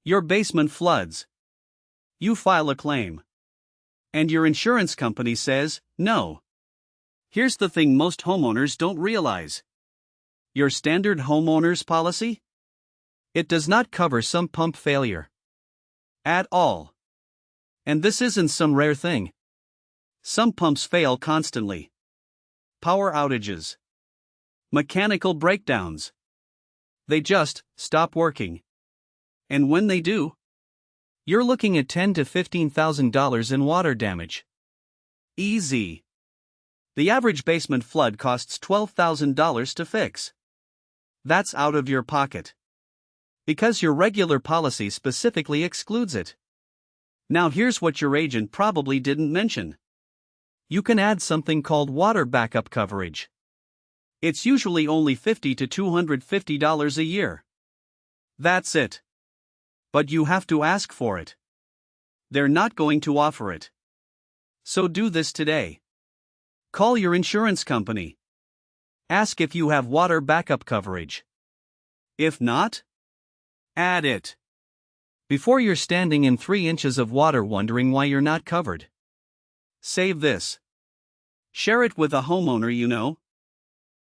Your basement floods. You file a claim. And your insurance company says, no. Here's the thing most homeowners don't realize. Your standard homeowner's policy? It does not cover sump pump failure. At all. And this isn't some rare thing. Sump pumps fail constantly. Power outages. Mechanical breakdowns. They just stop working. And when they do, you're looking at $10,000 to $15,000 in water damage. Easy. The average basement flood costs $12,000 to fix. That's out of your pocket. Because your regular policy specifically excludes it. Now here's what your agent probably didn't mention. You can add something called water backup coverage. It's usually only $50 to $250 a year. That's it. But you have to ask for it. They're not going to offer it. So do this today. Call your insurance company. Ask if you have water backup coverage. If not, add it. Before you're standing in 3 inches of water wondering why you're not covered. Save this. Share it with a homeowner you know.